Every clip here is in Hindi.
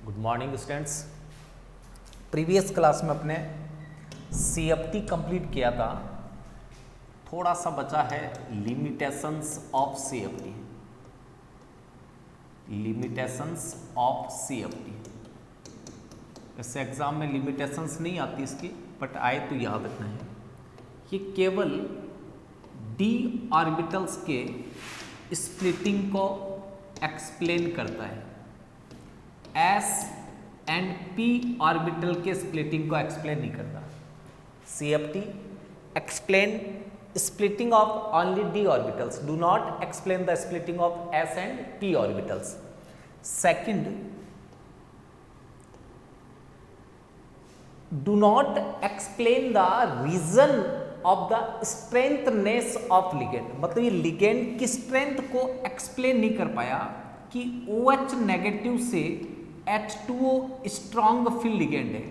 Good morning students. Previous class में अपने CFT कंप्लीट किया था। थोड़ा सा बचा है limitations of CFT। Limitations of CFT। वैसे एग्जाम में लिमिटेशंस नहीं आती इसकी, बट आए तो याद रखना है। ये केवल d ऑर्बिटल्स के स्प्लिटिंग को एक्सप्लेन करता है। S एंड P ऑर्बिटल के स्प्लिटिंग को एक्सप्लेन नहीं करता। CFT explain splitting of only d orbitals, do not explain the splitting of s and p orbitals. Second, do not explain the reason of the strengthness of ligand. मतलब ये ligand की strength को explain नहीं कर पाया कि OH नेगेटिव से H2O स्ट्रॉन्ग फील्ड लिगेंड है।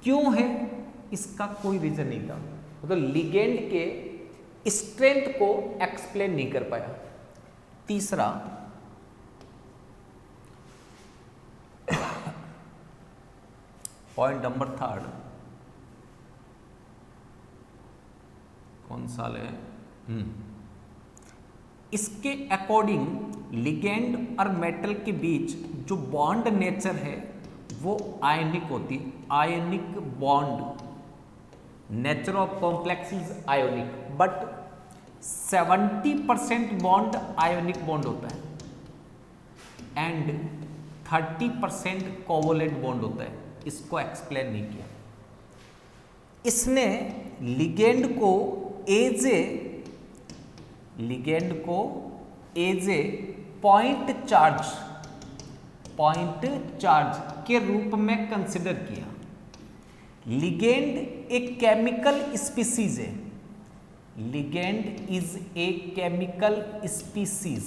क्यों है इसका कोई रीजन नहीं था। मतलब लिगेंड के स्ट्रेंथ को एक्सप्लेन नहीं कर पाया। तीसरा, पॉइंट नंबर थर्ड, कौन सा है? इसके अकॉर्डिंग लिगेंड और मेटल के बीच जो बॉन्ड नेचर है वो आयनिक होती है। Ionic bond, nature of complex is ionic, but 70% bond ionic bond होता है एंड 30% कोवलेंट बॉन्ड होता है। इसको एक्सप्लेन नहीं किया। इसने लिगेंड को एज ए पॉइंट चार्ज के रूप में कंसिडर किया। लिगेंड एक केमिकल स्पीसीज है। Ligand is a chemical species,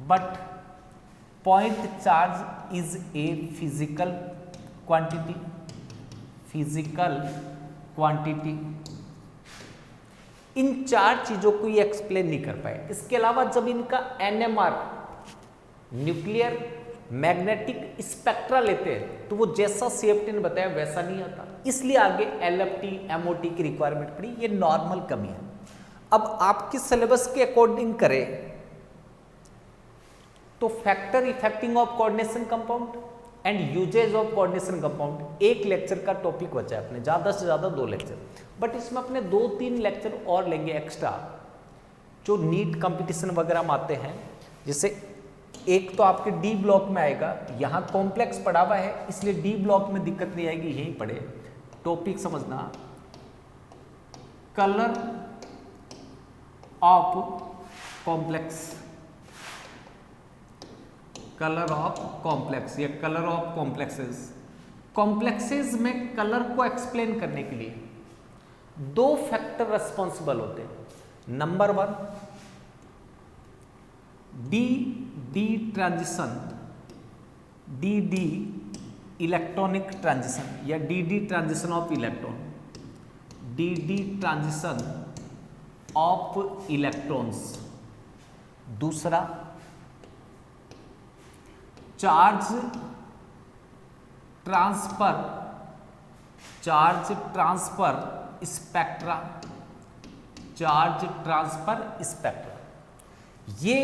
but point charge is a physical quantity. इन चार चीजों को ये एक्सप्लेन नहीं कर पाए। इसके अलावा जब इनका NMR, न्यूक्लियर मैग्नेटिक स्पेक्ट्रा लेते हैं तो वो जैसा CFT ने बताया वैसा नहीं आता। इसलिए आगे LFT MOT की रिक्वायरमेंट पड़ी। ये नॉर्मल कमी है। अब आपके सिलेबस के अकॉर्डिंग करें तो factor affecting of coordination compound and uses of coordination compound एक लेक्चर का टॉपिक बचा है अपने, ज़्यादा से ज़्यादा 2 लेक्चर। बट इसमें अपने 2-3 लेक्चर और लेंगे एक्स्ट्रा, जो नीट कंपटीशन वगैरह में आते हैं। जैसे एक तो आपके D ब्लॉक में आएगा, यहाँ कॉम्प्लेक्स पढ़ा हुआ है इसलिए D ब्लॉक में दिक्कत नहीं आएगी, यहीं पढ़े। टॉपिक समझना, colour of complex, colour of complex या कलर ऑफ कॉम्प्लेक्सेस। कॉम्प्लेक्सेस में कलर को एक्सप्लेन करने के लिए 2 फैक्टर रिस्पॉन्सिबल होते हैं। Number 1, d transition, d electronic transition या d transition of electron, d transition of electrons. दूसरा, चार्ज ट्रांसफर स्पेक्ट्रा। ये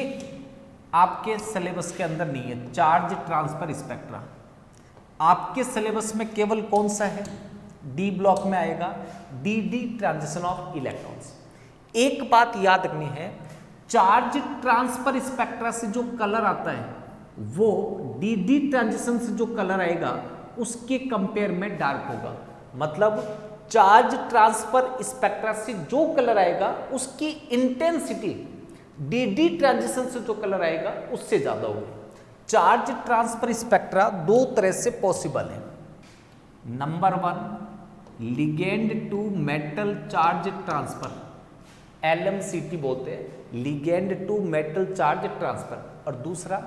आपके सिलेबस के अंदर नहीं है। चार्ज ट्रांसफर स्पेक्ट्रा आपके सिलेबस में केवल कौन सा है? D ब्लॉक में आएगा, डी ट्रांजिशन ऑफ इलेक्ट्रॉन्स। एक बात याद रखनी है, चार्ज ट्रांसफर स्पेक्ट्रा से जो कलर आता है वो डी ट्रांजिशन से जो कलर आएगा उसके कंपेयर में डार्क होगा। मतलब चार्ज ट्रांसफर स्पेक्ट्रा से जो कलर आएगा उसकी इंटेंसिटी डी ट्रांजिशन से जो कलर आएगा उससे ज्यादा होगी। चार्ज ट्रांसफर स्पेक्ट्रा 2 तरह से पॉसिबल है। Number 1, ligand to metal charge transfer, LMCT बोलते हैं, ligand to metal charge transfer. और दूसरा,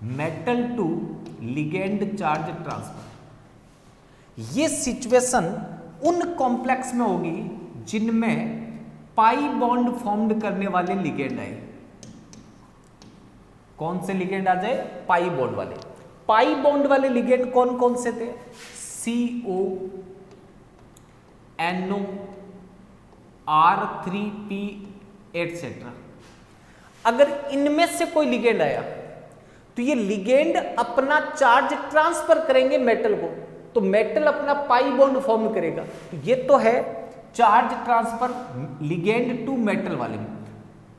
metal to ligand charge transfer. ये सिचुएशन उन कॉम्प्लेक्स में होगी जिनमें पाई बॉन्ड फॉर्म्ड करने वाले लिगेंड आए। कौन से लिगेंड आ जाए? पाई बॉन्ड वाले। पाई बॉन्ड वाले लिगेंड कौन कौन से थे? CO, NO, R3P etcetera. अगर इनमें से कोई लिगेंड आया तो ये लिगेंड अपना चार्ज ट्रांसफर करेंगे मेटल को, तो मेटल अपना पाई बॉन्ड फॉर्म करेगा। तो ये तो है charge transfer ligand to metal वाले में।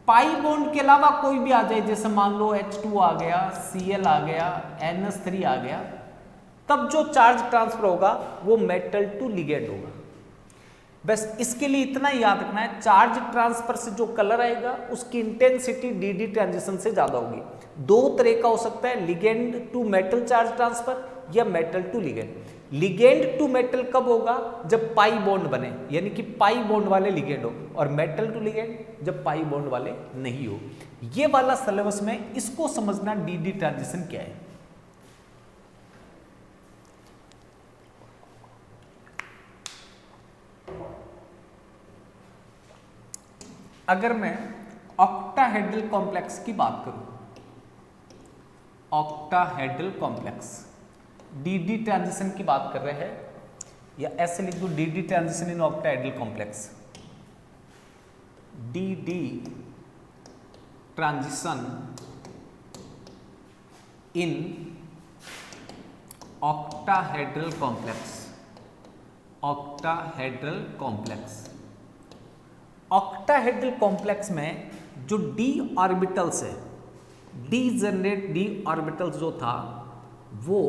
पाई बॉन्ड के अलावा कोई भी आ जाए, जैसे मान लो H2 आ गया, Cl आ गया, NH3 आ गया, तब जो चार्ज ट्रांसफर होगा वो मेटल टू लिगेंड होगा। बस इसके लिए इतना याद रखना है, चार्ज ट्रांसफर से जो कलर आएगा उसकी इंटेंसिटी डी ट्रांजिशन से ज्यादा होगी। दो तरह का हो सकता है, ligand to metal charge transfer या metal to ligand. Ligand to metal कब होगा? जब पाई बॉन्ड बने, यानी कि पाई बॉन्ड वाले लिगेंड हो, और मेटल टू लिगेंड जब पाई बॉन्ड वाले नहीं हो। ये वाला सिलेबस में इसको समझना डी ट्रांजिशन क्या है। अगर मैं ऑक्टाहेड्रल कॉम्प्लेक्स की बात करूं, ऑक्टाहेड्रल कॉम्प्लेक्स डी ट्रांजिशन की बात कर रहे हैं, या ऐसे लिख दूं D transition in octahedral complex, D transition in octahedral complex, octahedral complex. Octahedral complex में जो डी ऑर्बिटल्स है, डी जनरेट डी ऑर्बिटल्स जो था वो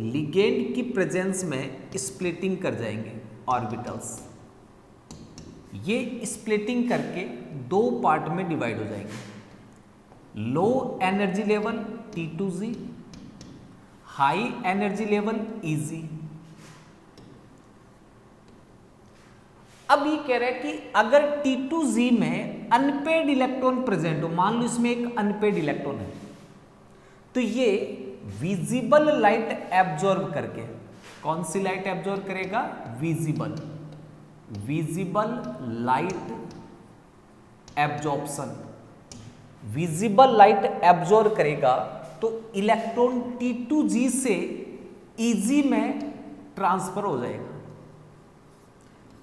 लिगेंड की प्रेजेंस में स्प्लिटिंग कर जाएंगे ऑर्बिटल्स। ये स्प्लिटिंग करके दो पार्ट में डिवाइड हो जाएंगे। Low energy level T2Z, high energy level EZ। अब ये कह रहा है कि अगर T2Z में अनपेड इलेक्ट्रॉन प्रेजेंट हो, मान लो इसमें एक अनपेड इलेक्ट्रॉन है, तो ये विजिबल लाइट एब्जॉर्ब करके, कौन सी लाइट एब्जॉर्ब करेगा? Visible, visible light absorption, visible light absorb करेगा तो इलेक्ट्रॉन T2Z से EZ में ट्रांसफर हो जाएगा।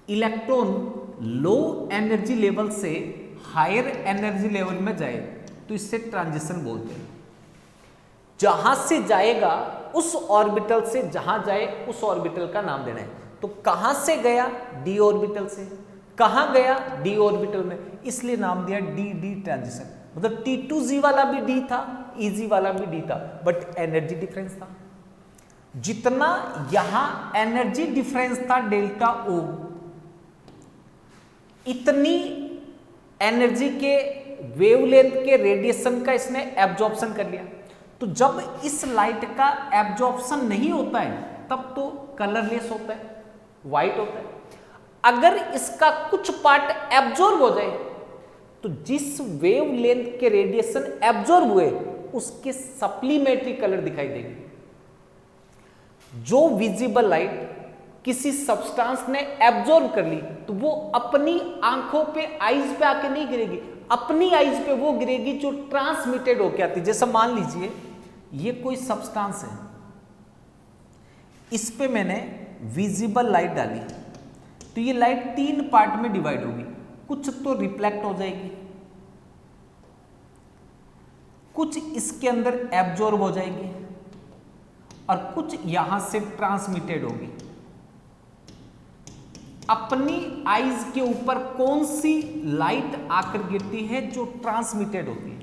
इलेक्ट्रॉन लो एनर्जी लेवल से हायर एनर्जी लेवल में जाए तो इससे ट्रांजिशन बोलते हैं। जहां से जाएगा उस ऑर्बिटल से, जहां जाए उस ऑर्बिटल का नाम देना है। तो कहां से गया? डी ऑर्बिटल से। कहां गया? डी ऑर्बिटल में, इसलिए नाम दिया डी ट्रांजिशन। मतलब T2Z वाला भी डी था, EZ वाला भी डी था, बट एनर्जी डिफरेंस था। जितना यहां एनर्जी डिफरेंस था डेल्टा O, इतनी एनर्जी के वेवलेंथ के रेडिएशन का इसने एब्जॉर्प्शन कर लिया। तो जब इस लाइट का एब्जॉर्प्शन नहीं होता है तब तो कलरलेस होता है, व्हाइट होता है। अगर इसका कुछ पार्ट एब्जॉर्ब हो जाए तो जिस वेवलेंथ के रेडिएशन एब्जॉर्ब हुए उसके सप्लीमेंट्री कलर दिखाई देंगे। जो विजिबल लाइट किसी सब्सटेंस ने एब्जॉर्ब कर ली तो वो अपनी आंखों पे, आईज पे आके नहीं गिरेगी, अपनी आईज पे वो गिरेगी जो ट्रांसमिटेड होके आती है। जैसे मान लीजिए ये कोई सब्सटेंस है, इस पे मैंने विजिबल लाइट डाली तो ये लाइट तीन पार्ट में डिवाइड होगी। कुछ तो रिफ्लेक्ट हो जाएगी, कुछ इसके अंदर एब्जॉर्ब हो जाएगी और कुछ यहां से ट्रांसमिटेड होगी। अपनी आईज के ऊपर कौन सी लाइट आकर गिरती है? जो ट्रांसमिटेड होती है।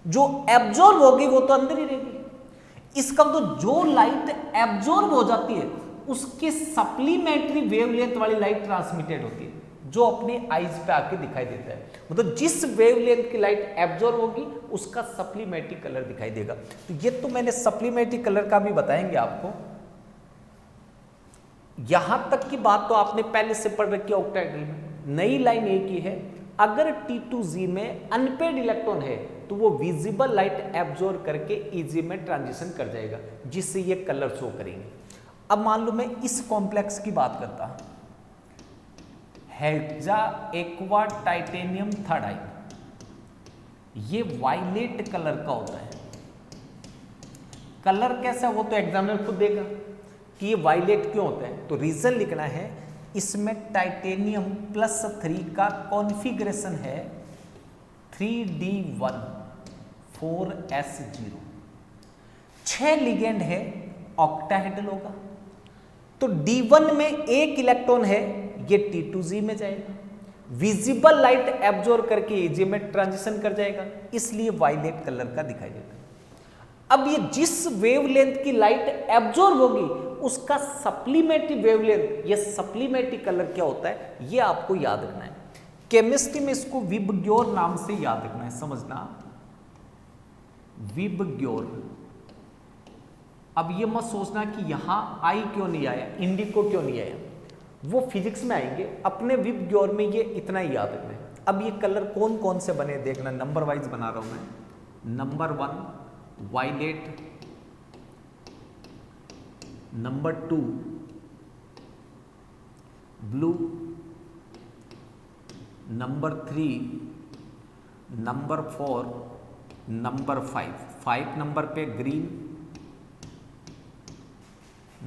जो एब्जॉर्ब होगी वो तो अंदर ही रहेगी। इसका तो जो लाइट एब्जॉर्ब हो जाती है उसके सप्लीमेंट्री वेवलेंथ वाली लाइट ट्रांसमिटेड होती है, जो अपनी आईज पे आके दिखाई देता है। मतलब जिस वेवलेंथ की लाइट एब्जॉर्ब होगी उसका सप्लीमेंट्री कलर दिखाई देगा। तो ये तो मैंने सप्लीमेंट्री कलर का भी बताएंगे आपको। यहां तक की बात तो आपने पहले से पढ़ रखी है ऑक्टाहेड्रल में। नई लाइन एक ही है, अगर T2Z में अनपेड इलेक्ट्रॉन है तो वो विजिबल लाइट एब्जॉर्ब करके EZ में ट्रांजिशन कर जाएगा, जिससे ये कलर शो करेंगे। अब मान लो मैं इस कॉम्प्लेक्स की बात करता हूं, हेक्सा एक्वा टाइटेनियम थाइडाइड, ये वायलेट कलर का होता है। कलर कैसा वो तो एग्जामिनर खुद देगा कि ये वायलेट क्यों होता है। तो रीजन लिखना है, इसमें टाइटेनियम +3 का कॉन्फ़िगरेशन है 3D1 4s0, 6 लिगेंड है, ऑक्टाहेड्रल होगा। तो D1 में एक इलेक्ट्रॉन है, ये T2Z में जाएगा, विजिबल लाइट एब्जॉर्ब करके AG में ट्रांजिशन कर जाएगा, इसलिए वायलेट कलर का दिखाई देता है। अब ये जिस वेवलेंथ की लाइट एब्जॉर्ब होगी उसका सप्लीमेंट्री वेवलेंथ, ये सप्लीमेंट्री कलर क्या होता है, ये आपको याद रखना है। केमिस्ट्री में इसको विबग्योर नाम से याद रखना है, समझना, विबग्योर। अब ये मत सोचना कि यहां आई क्यों नहीं आया, इंडिको क्यों नहीं आया, वो फिजिक्स में आएंगे, अपने विबग्योर में ये इतना ही याद रखना है। अब ये कलर कौन कौन से बने देखना, नंबर वाइज बना रहा हूं मैं। Number 1 violet, number 2 blue, number 3, number 4, number 5 number पे ग्रीन,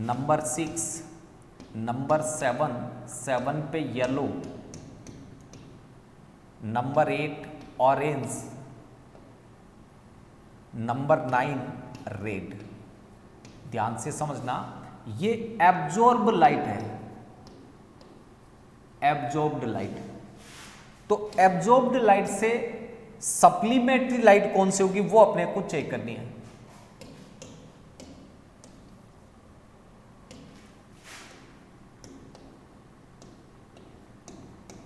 नंबर 6, नंबर 7 पे yellow, number 8 orange, number 9 red. ध्यान से समझना, ये एब्जॉर्ब लाइट है, एब्जॉर्ब्ड लाइट। तो एब्जॉर्ब्ड लाइट से सप्लीमेंट्री लाइट कौन सी होगी वो अपने को चेक करनी है।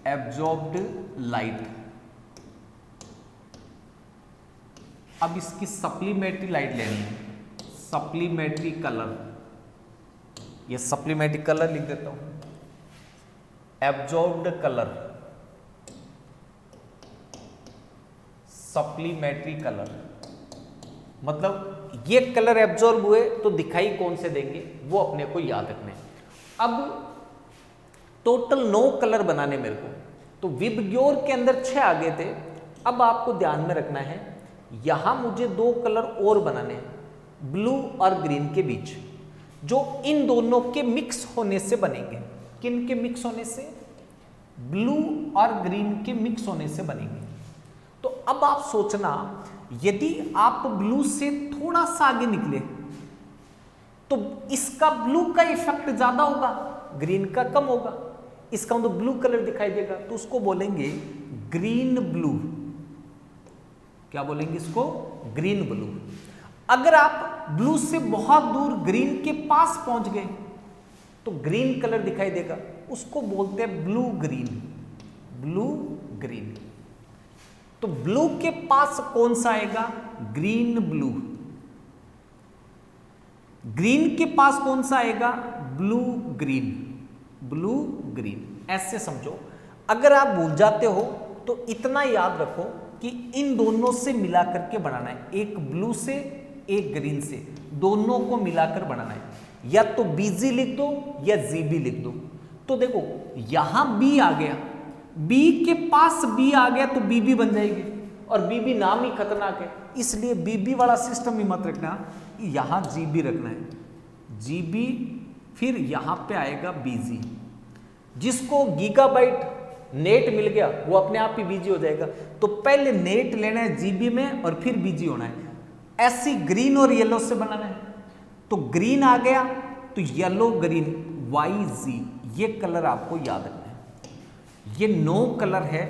एब्जॉर्ब्ड लाइट, अब इसकी सप्लीमेंट्री लाइट लेनी है, सप्लीमेंट्री कलर, ये सप्लीमेंट्री कलर लिख देता हूं, एब्जॉर्ब्ड कलर, सप्लीमेंट्री कलर, मतलब ये कलर एब्जॉर्ब हुए तो दिखाई कौन से देंगे वो अपने को याद रखना है। अब टोटल 9 कलर बनाने मेरे को, तो विबग्योर के अंदर 6 आ गए थे। अब आपको ध्यान में रखना है, यहां मुझे 2 कलर और बनाने हैं, ब्लू और ग्रीन के बीच, जो इन दोनों के मिक्स होने से बनेंगे। किन के मिक्स होने से? ब्लू और ग्रीन के मिक्स होने से बनेंगे। तो अब आप सोचना, यदि आप ब्लू से थोड़ा सा आगे निकले तो इसका ब्लू का इफेक्ट ज्यादा होगा, ग्रीन का कम होगा, इसका मतलब ब्लू कलर दिखाई देगा, तो उसको बोलेंगे ग्रीन ब्लू। क्या बोलेंगे इसको? Green blue. अगर आप ब्लू से बहुत दूर ग्रीन के पास पहुंच गए तो ग्रीन कलर दिखाई देगा, उसको बोलते हैं ब्लू ग्रीन, ब्लू ग्रीन। तो ब्लू के पास कौन सा आएगा? Green blue. ग्रीन के पास कौन सा आएगा? Blue green, blue green. ऐसे समझो। अगर आप भूल जाते हो तो इतना याद रखो कि इन दोनों से मिलाकर के बनाना है, एक ब्लू से एक ग्रीन से, दोनों को मिलाकर बनाना है। या तो बीजी लिख दो या जीबी लिख दो। तो देखो यहां बी आ गया, बी के पास बी आ गया तो बीबी बन जाएगी, और बीबी नाम ही खतरनाक है, इसलिए बीबी वाला सिस्टम भी मत रखना, यहां जीबी रखना है, जीबी, फिर यहां पे आएगा बीजी। जिसको गीगाबाइट नेट मिल गया वो अपने आप ही बीजी हो जाएगा। तो पहले नेट लेना है जीबी में और फिर बीजी होना है। ऐसी ग्रीन और येलो से बनाना है। तो ग्रीन आ गया तो येलो ग्रीन, YG, ये कलर आपको याद रखना है। ये 9 कलर है,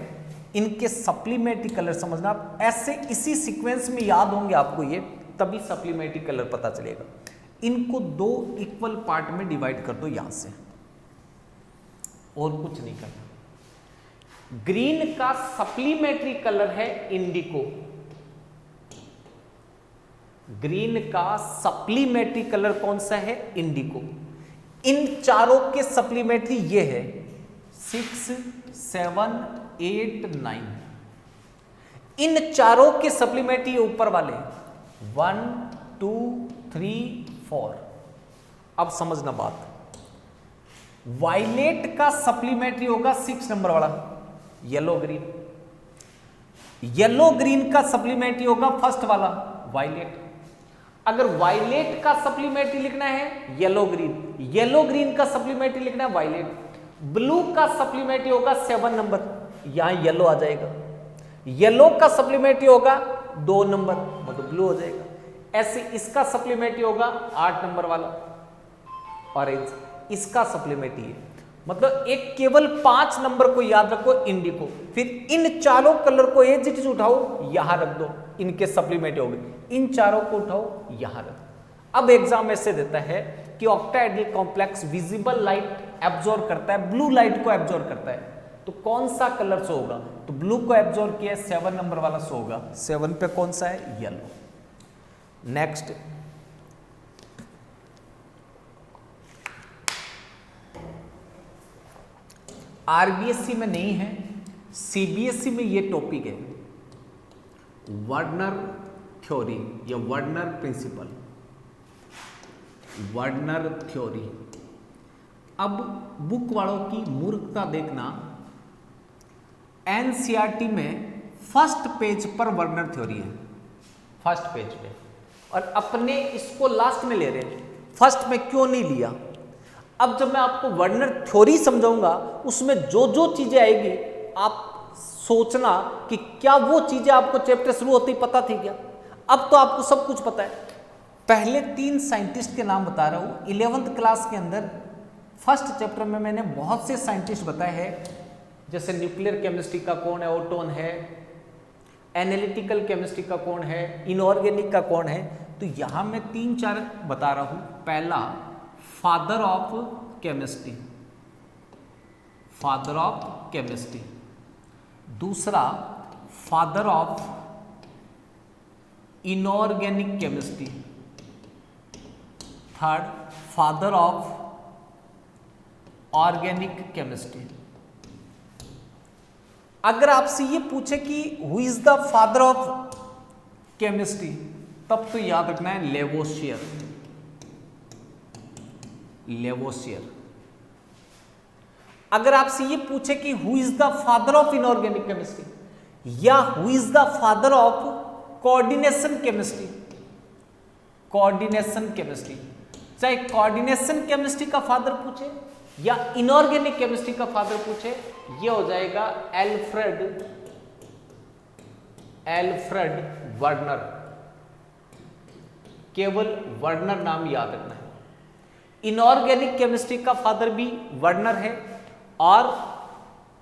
इनके सप्लीमेंट्री कलर समझना। आप ऐसे इसी सीक्वेंस में याद होंगे आपको ये, तभी सप्लीमेंट्री कलर पता चलेगा। इनको 2 इक्वल पार्ट में डिवाइड कर दो यहां से, और कुछ नहीं करना। ग्रीन का सप्लीमेंट्री कलर है इंडिको, ग्रीन का सप्लीमेंट्री कलर कौन सा है? इंडिको। इन चारों के सप्लीमेंट्री ये है 6, 7, 8, 9। इन चारों के सप्लीमेंट्री ऊपर वाले 1, 2, 3, 4। अब समझना बात, वायलेट का सप्लीमेंट्री होगा 6 नंबर वाला, येलो ग्रीन। येलो ग्रीन का सप्लीमेंट्री होगा फर्स्ट वाला, वायलेट। अगर वायलेट का सप्लीमेंट्री लिखना है येलो ग्रीन, येलो ग्रीन का सप्लीमेंट्री लिखना है वायलेट, ब्लू का सप्लीमेंट्री होगा 7 नंबर, यहां येलो आ जाएगा, येलो का सप्लीमेंट्री होगा 2 नंबर मतलब ब्लू हो जाएगा, ऐसे इसका सप्लीमेंट्री होगा 8 नंबर वाला ऑरेंज, इसका सप्लीमेंट्री है, मतलब एक केवल 5 नंबर को याद रखो इंडिको, फिर इन चारों कलर को एज इट इज उठाओ यहां रख दो, इनके सप्लीमेंट्री हो गए, इन चारों को उठाओ यहां रख दो। अब एग्जाम ऐसे देता है कि octahedral complex visible light absorb करता है, ब्लू लाइट को एब्जॉर्ब करता है, तो कौन सा कलर शो होगा, तो ब्लू को एब्जॉर्ब किया 7 नंबर वाला शो होगा, 7 पे कौन सा है येलो। नेक्स्ट आरबीएससी में नहीं है, सीबीएसई में ये टॉपिक है, वर्नर थ्योरी या वर्नर प्रिंसिपल, वर्नर थ्योरी। अब बुक वालों की मूर्खता देखना, एनसीईआरटी में फर्स्ट पेज पर वर्नर थ्योरी है, फर्स्ट पेज पे, और अपने इसको लास्ट में ले रहे हैं, फर्स्ट में क्यों नहीं लिया। अब जब मैं आपको वर्नर थ्योरी समझाऊंगा उसमें जो जो चीजें आएगी आप सोचना कि क्या वो चीजें आपको चैप्टर शुरू होते ही पता थी क्या, अब तो आपको सब कुछ पता है। पहले 3 साइंटिस्ट के नाम बता रहा हूं, 11th क्लास के अंदर फर्स्ट चैप्टर में मैंने बहुत से साइंटिस्ट बताए हैं, जैसे न्यूक्लियर केमिस्ट्री का कौन है, ओटोन है, एनालिटिकल केमिस्ट्री का कौन है, इनऑर्गेनिक का कौन है, तो यहां मैं 3-4 बता रहा हूं। पहला father of chemistry, father of chemistry, दूसरा father of inorganic chemistry, third father of organic chemistry. अगर आपसे ये पूछे कि who is the father of chemistry, तब तो याद रखना है लेवोसियर, लेवोसियर। अगर आपसे ये पूछे कि who is the father of inorganic chemistry या who is the father of coordination chemistry, coordination chemistry, चाहे कोऑर्डिनेशन केमिस्ट्री का फादर पूछे या इनऑर्गेनिक केमिस्ट्री का फादर पूछे, ये हो जाएगा एल्फ्रेड, एल्फ्रेड वर्नर। केवल वर्नर नाम याद रखना है। इनऑर्गेनिक केमिस्ट्री का फादर भी वर्नर है और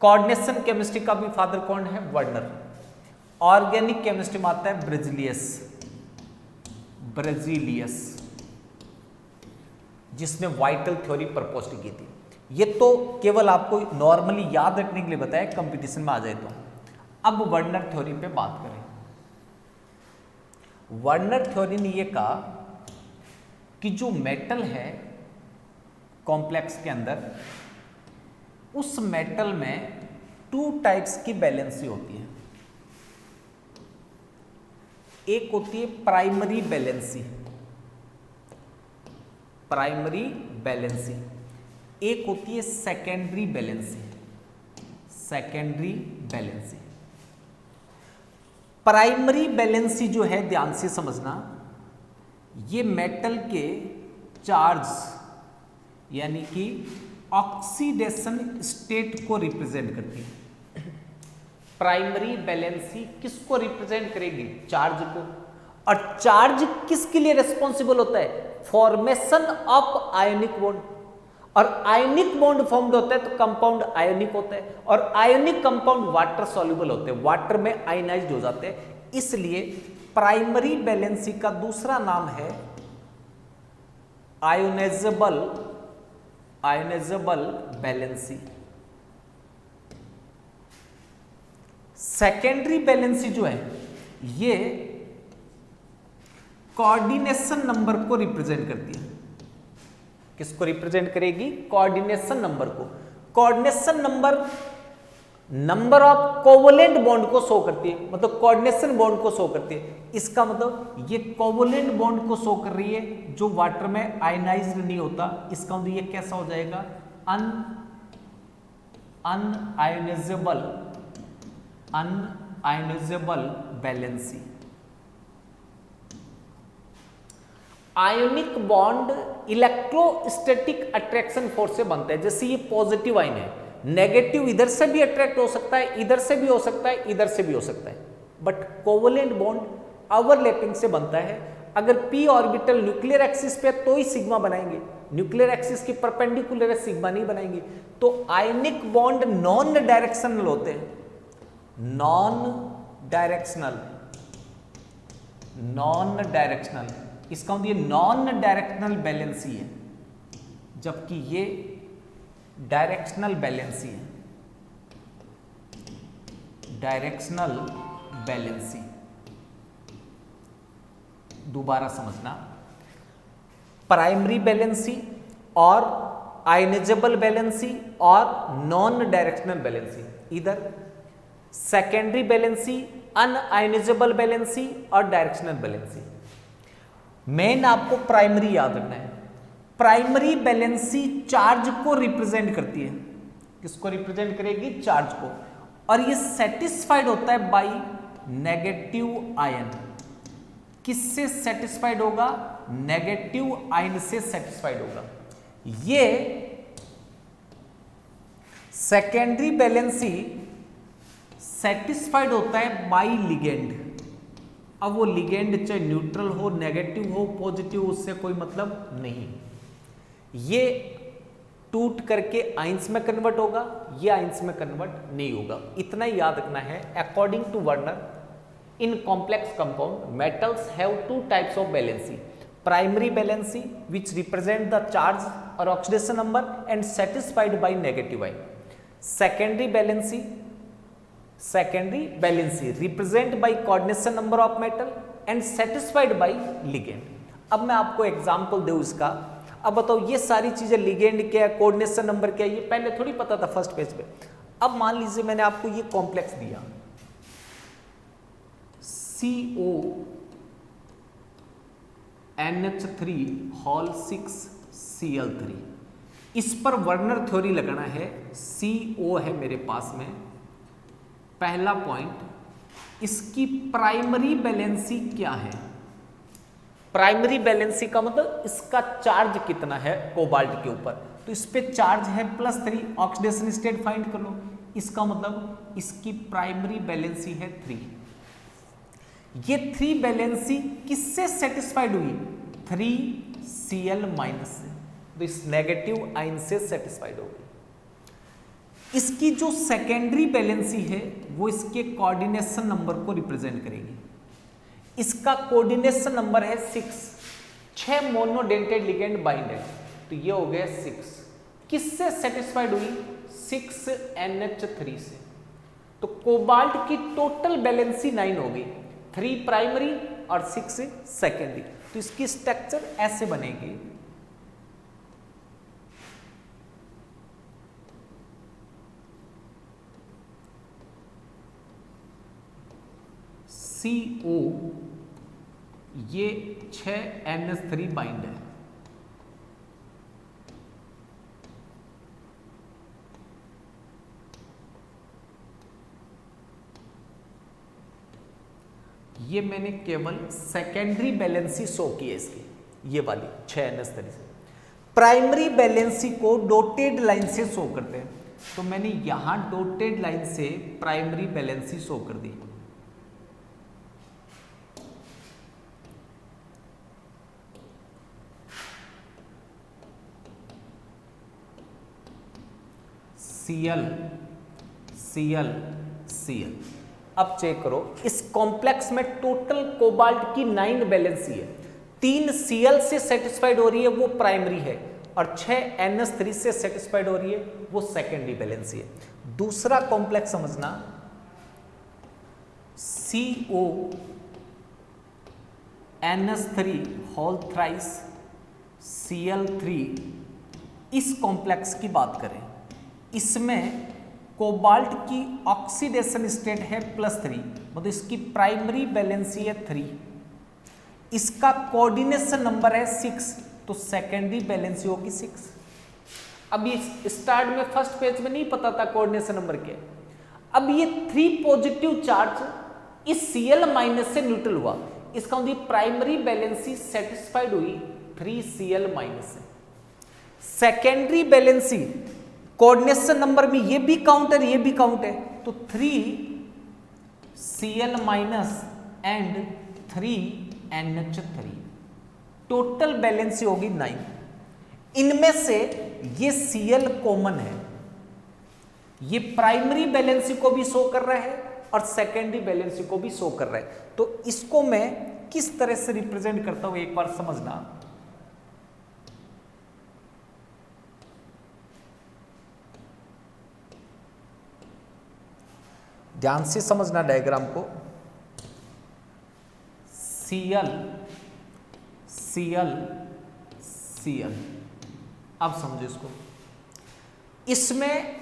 कोऑर्डिनेशन केमिस्ट्री का भी फादर कौन है, वर्नर। ऑर्गेनिक केमिस्ट्री में आता है ब्रेजिलियस, ब्रेजिलियस, जिसने वाइटल थ्योरी प्रपोज की थी। ये तो केवल आपको नॉर्मली याद रखने के लिए बताया, कंपटीशन में आ जाए तो। अब वर्नर थ्योरी पे बात करें। वर्नर थ्योरी ने ये कहा कि जो मेटल है कॉम्प्लेक्स के अंदर, उस मेटल में 2 टाइप्स की बैलेंसी होती है। एक होती है प्राइमरी बैलेंसी, प्राइमरी बैलेंसी, एक होती है secondary valency, secondary valency. Primary valency जो है, ध्यान से समझना, ये मेटल के चार्ज यानी कि ऑक्सीडेशन स्टेट को रिप्रेजेंट करती है। प्राइमरी बैलेंसी किसको रिप्रेजेंट करेगी, चार्ज को। और चार्ज किसके लिए रिस्पॉन्सिबल होता है, फॉर्मेशन ऑफ आयोनिक बॉन्ड। और आयोनिक बॉन्ड फॉर्म्ड होता है तो कंपाउंड आयोनिक होता है, और आयोनिक कंपाउंड वाटर सॉल्युबल होते हैं, वाटर में आयनाइज्ड हो जाते हैं। इसलिए प्राइमरी बैलेंसी का दूसरा नाम है ionisable, ionisable valency. Secondary valency जो है ये कोऑर्डिनेशन नंबर को रिप्रेजेंट करती है। किसको रिप्रेजेंट करेगी, कोऑर्डिनेशन नंबर को। Coordination number number of covalent bond को शो करती है, मतलब कोऑर्डिनेशन बॉन्ड को शो करती है। इसका मतलब ये कोवलेंट बॉन्ड को शो कर रही है जो वाटर में आयनाइज्ड नहीं होता। इसका मतलब ये कैसा हो जाएगा, unionizable, unionizable valency. Ionic bond electrostatic attraction force से बनता है। जैसे ये पॉजिटिव आयन है, नेगेटिव इधर से भी अट्रैक्ट हो सकता है, इधर से भी हो सकता है, इधर से भी हो सकता है, बट कोवलेंट बॉन्ड ओवरलैपिंग से बनता है। अगर p ऑर्बिटल न्यूक्लियर एक्सिस पे तो ही सिग्मा बनाएंगे, न्यूक्लियर एक्सिस की परपेंडिकुलर है सिग्मा नहीं बनाएंगे। तो आयनिक बॉन्ड नॉन डायरेक्शनल होते हैं, नॉन डायरेक्शनल, नॉन डायरेक्शनल, इसका मतलब ये नॉन डायरेक्शनल बैलेंसी है, जबकि ये डायरेक्शनल बैलेंसी है, डायरेक्शनल बैलेंसी। दोबारा समझना, प्राइमरी बैलेंसी और आयनाइजेबल बैलेंसी और नॉन डायरेक्शनल बैलेंसी, इधर सेकेंडरी बैलेंसी, अनआयनाइजेबल बैलेंसी और डायरेक्शनल बैलेंसी। मेन आपको प्राइमरी याद रखना है। प्राइमरी बैलेंसी चार्ज को रिप्रेजेंट करती है, किसको रिप्रेजेंट करेगी? चार्ज को, और ये सेटिस्फाइड होता है बाय नेगेटिव आयन। किससे सेटिस्फाइड होगा? नेगेटिव आयन से सेटिस्फाइड होगा। ये सेकेंडरी बैलेंसी सेटिस्फाइड होता है बाय लिगेंड। अब वो लिगेंड चाहे न्यूट्रल हो, नेगेटिव हो, पॉजिटिव, उससे कोई मतलब नहीं। ये टूट करके आइंस में कन्वर्ट होगा, ये आइंस में कन्वर्ट नहीं होगा। इतना ही याद रखना है। According to Werner, in complex compound metals have two types of valency: primary valency which represent the charge or oxidation number and satisfied by negative ion, secondary valency represent by coordination number of metal and satisfied by ligand। अब मैं आपको एग्जांपल दूं इसका। अब बताओ ये सारी चीजें लिगेंड क्या है, कोऑर्डिनेशन नंबर क्या है, ये पहले थोड़ी पता था फर्स्ट पेज पे। अब मान लीजिए मैंने आपको ये कॉम्प्लेक्स दिया CO NH3 होल 6 Cl3, इस पर वर्नर थ्योरी लगाना है। CO है मेरे पास में, पहला पॉइंट, इसकी प्राइमरी बैलेंसी क्या है? प्राइमरी बैलेंसी का मतलब इसका चार्ज कितना है कोबाल्ट के ऊपर, तो इस पे चार्ज है +3, ऑक्सीडेशन स्टेट फाइंड कर लो। इसका मतलब इसकी प्राइमरी बैलेंसी है 3। ये 3 बैलेंसी किससे सेटिस्फाइड हुई? 3Cl माइनस से, तो इस नेगेटिव आयन से सेटिस्फाइड हो गई। इसकी जो सेकेंडरी बैलेंसी है वो इसके कोऑर्डिनेशन नंबर को रिप्रेजेंट करेगी। इसका कोऑर्डिनेशन नंबर है 6 मोनोडेंटेड लिगेंड बाइंड है, तो ये हो गया 6। किससे सेटिस्फाइड हुई? 6NH3 से। तो कोबाल्ट की टोटल बैलेंसी 9 हो गई, 3 प्राइमरी और 6 सेकेंडरी। तो इसकी स्ट्रक्चर ऐसे बनेगी। CO, ये 6NH3 बाइंड है, ये मैंने केवल सेकेंडरी बैलेंसी शो की है इसकी, ये वाली 6NH3 से। प्राइमरी बैलेंसी को डॉटेड लाइन से शो करते हैं, तो मैंने यहां डॉटेड लाइन से प्राइमरी बैलेंसी शो कर दी। Cl। अब चेक करो, इस कॉम्प्लेक्स में टोटल कोबाल्ट की 9 बैलेंसी है। 3 Cl से सेटिस्फाइड हो रही है, वो प्राइमरी है, और 6NH3 से सेटिस्फाइड हो रही है, वो सेकेंडरी बैलेंसी है। दूसरा कॉम्प्लेक्स समझना, CO NH3 whole thrice Cl3, इस कॉम्प्लेक्स की बात करें, इसमें कोबाल्ट की ऑक्सीडेशन स्टेट है +3, मतलब इसकी प्राइमरी बैलेंसी है 3, इसका कोऑर्डिनेशन नंबर है 6, तो सेकेंडरी बैलेंसी होगी 6। अब ये स्टार्ट में फर्स्ट पेज में नहीं पता था कोऑर्डिनेशन नंबर क्या। अब ये 3 पॉजिटिव चार्ज इस Cl माइनस से न्यूट्रल हुआ, इसका मतलब प्राइमरी बैलेंसी सेटिस्फाइड हुई 3Cl माइनस से। सेकेंडरी बैलेंसी कोऑर्डिनेशन नंबर में ये भी काउंट है, ये भी काउंट है, तो 3Cl minus and 3NH3, total valency होगी 9। इनमें से ये Cl कॉमन है, ये प्राइमरी बैलेंसी को भी शो कर रहा है और सेकेंडरी बैलेंसी को भी शो कर रहा है। तो इसको मैं किस तरह से रिप्रेजेंट करता हूं एक बार समझना। ध्यान से समझना डायग्राम को। Cl Cl Cl, अब समझो इसको। इसमें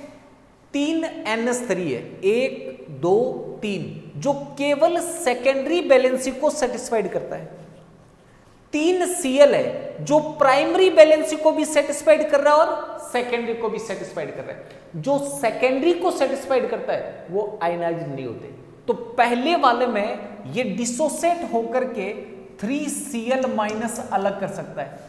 3 NH3 है, 1 2 3, जो केवल सेकेंडरी बैलेंसी को सेटिस्फाइड करता है। 3 Cl है जो प्राइमरी बैलेंसी को भी सेटिस्फाइड कर रहा है और सेकेंडरी को भी सेटिस्फाइड कर रहा है। जो सेकेंडरी को सेटिस्फाइड करता है वो आयनाइज्ड नहीं होते। तो पहले वाले में ये डिसोसिएट होकर के 3Cl माइनस अलग कर सकता है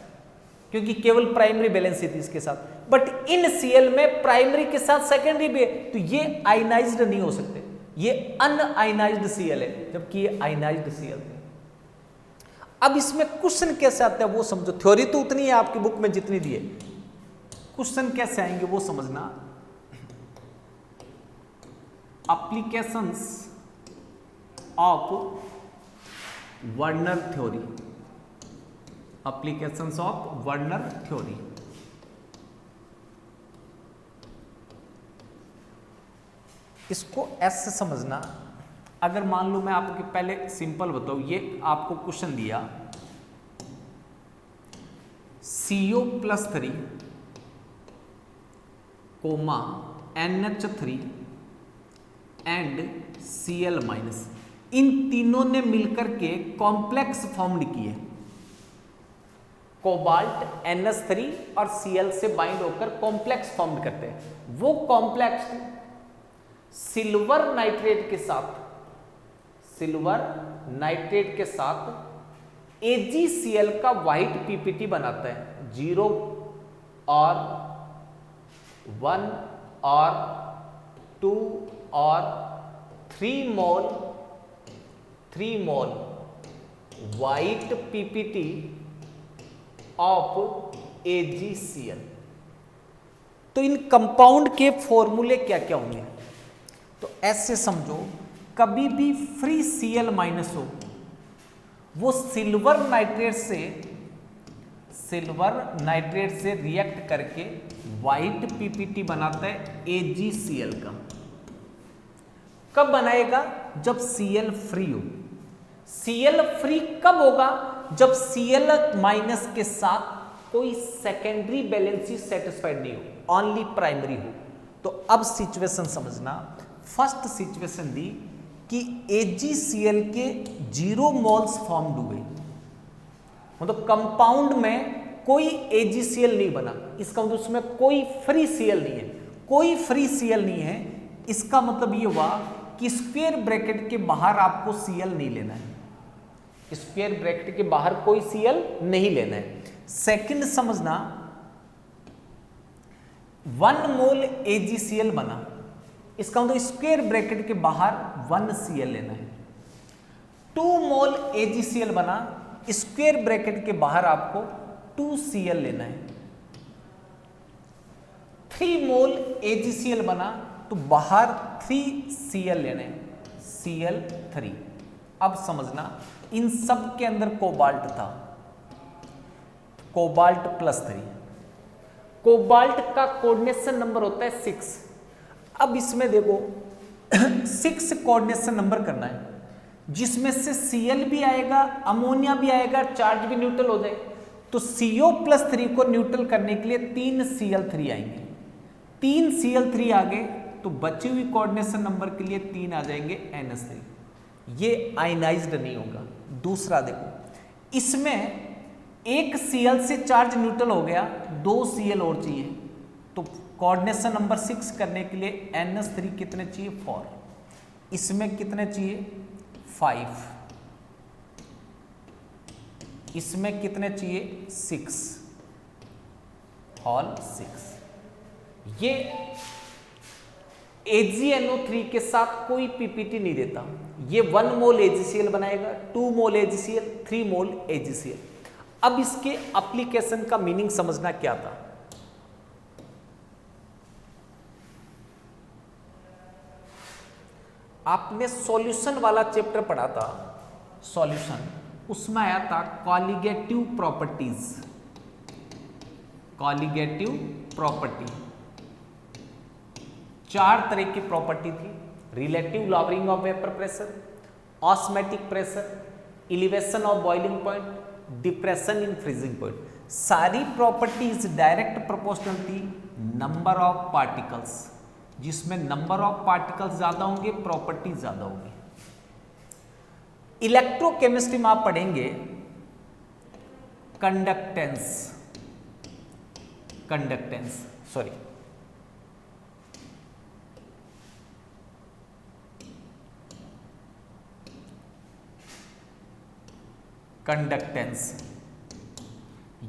क्योंकि केवल प्राइमरी बैलेंसी थी इसके साथ, बट इन Cl में प्राइमरी के साथ सेकेंडरी भी है, तो ये आयनाइज्ड नहीं हो सकते, ये अनआयनाइज्ड Cl है, जबकि ये आयनाइज्ड Cl थे। अब इसमें क्वेश्चन कैसे आते हैं वो समझो। थ्योरी तो उतनी है आपकी बुक में जितनी दी है, क्वेश्चन कैसे आएंगे वो समझना। Applications of Werner theory, applications of Werner theory. इसको ऐसे समझना। अगर मान लो मैं आपको पहले सिंपल बताऊं, ये आपको क्वेश्चन दिया CO+3 comma NH3 and Cl minus, इन तीनों ने मिलकर के कॉम्प्लेक्स फॉर्म्ड किए। कोबाल्ट NH3 और Cl से बाइंड होकर कॉम्प्लेक्स फॉर्म्ड करते हैं। वो कॉम्प्लेक्स सिल्वर नाइट्रेट के साथ, सिल्वर नाइट्रेट के साथ AgCl का व्हाइट पीपीटी बनाता है। 0 और 1 और 2 और 3 मोल व्हाइट पीपीटी ऑफ AgCl। तो इन कंपाउंड के फॉर्मूले क्या क्या होंगे, तो ऐसे समझो, कभी भी फ्री Cl माइनस हो वो सिल्वर नाइट्रेट से रिएक्ट करके व्हाइट पीपीटी बनाता है AgCl का। कब बनाएगा, जब Cl फ्री हो। Cl फ्री कब होगा, जब Cl माइनस के साथ कोई सेकेंडरी बैलेंसी सेटिस्फाइड नहीं हो, ओनली प्राइमरी हो। तो अब सिचुएशन समझना। फर्स्ट सिचुएशन दी कि AgCl के 0 मोल्स फॉर्म्ड हुए, मतलब कंपाउंड में कोई AgCl नहीं बना। इसका मतलब उसमें कोई फ्री Cl नहीं है, कोई फ्री Cl नहीं है। इसका मतलब ये हुआ कि स्क्वायर ब्रैकेट के बाहर आपको Cl नहीं लेना है, स्क्वायर ब्रैकेट के बाहर कोई Cl नहीं लेना है। सेकंड समझना, 1 मोल AgCl बना, इसका मतलब स्क्वायर ब्रैकेट के बाहर 1 Cl लेना है। 2 मोल AgCl बना, स्क्वायर ब्रैकेट के बाहर आपको 2 Cl लेना है। 3 मोल AgCl बना तो बाहर 3 Cl लेने हैं, Cl3। अब समझना, इन सब के अंदर कोबाल्ट था, कोबाल्ट +3। कोबाल्ट का कोऑर्डिनेशन नंबर होता है 6। अब इसमें देखो 6 कोऑर्डिनेशन नंबर करना है, जिसमें से Cl भी आएगा, अमोनिया भी आएगा, चार्ज भी न्यूट्रल हो जाए। तो CO+3 को न्यूट्रल करने के लिए 3 Cl3 आएंगे। 3 Cl3 आ गए तो बची हुई कोऑर्डिनेशन नंबर के लिए 3 आ जाएंगे NH3। ये आयनाइज्ड नहीं होगा। दूसरा देखो, इसमें एक Cl से चार्ज न्यूट्रल हो गया, 2 Cl और चाहिए, तो कोऑर्डिनेशन नंबर 6 करने के लिए NH3 कितने चाहिए, 4। इसमें कितने चाहिए, 5। इसमें कितने चाहिए 6 हॉल 6। ये AgNO3 के साथ कोई पीपीटी नहीं देता, ये 1 मोल AgCl बनाएगा, 2 मोल AgCl, 3 मोल AgCl। अब इसके एप्लीकेशन का मीनिंग समझना क्या था। आपने सॉल्यूशन वाला चैप्टर पढ़ा था, सॉल्यूशन, उसमें आया था कॉलिगेटिव प्रॉपर्टीज, कॉलिगेटिव प्रॉपर्टी। 4 तरह की प्रॉपर्टी थी, relative lowering of vapour pressure, osmotic pressure, elevation of boiling point, depression in freezing point. सारी प्रॉपर्टीज डायरेक्ट प्रोपोर्शनल थी नंबर ऑफ पार्टिकल्स, जिसमें नंबर ऑफ पार्टिकल्स ज्यादा होंगे प्रॉपर्टी ज्यादा होगी। इलेक्ट्रोकेमिस्ट्री में आप पढ़ेंगे कंडक्टेंस, कंडक्टेंस सॉरी कंडक्टेंस,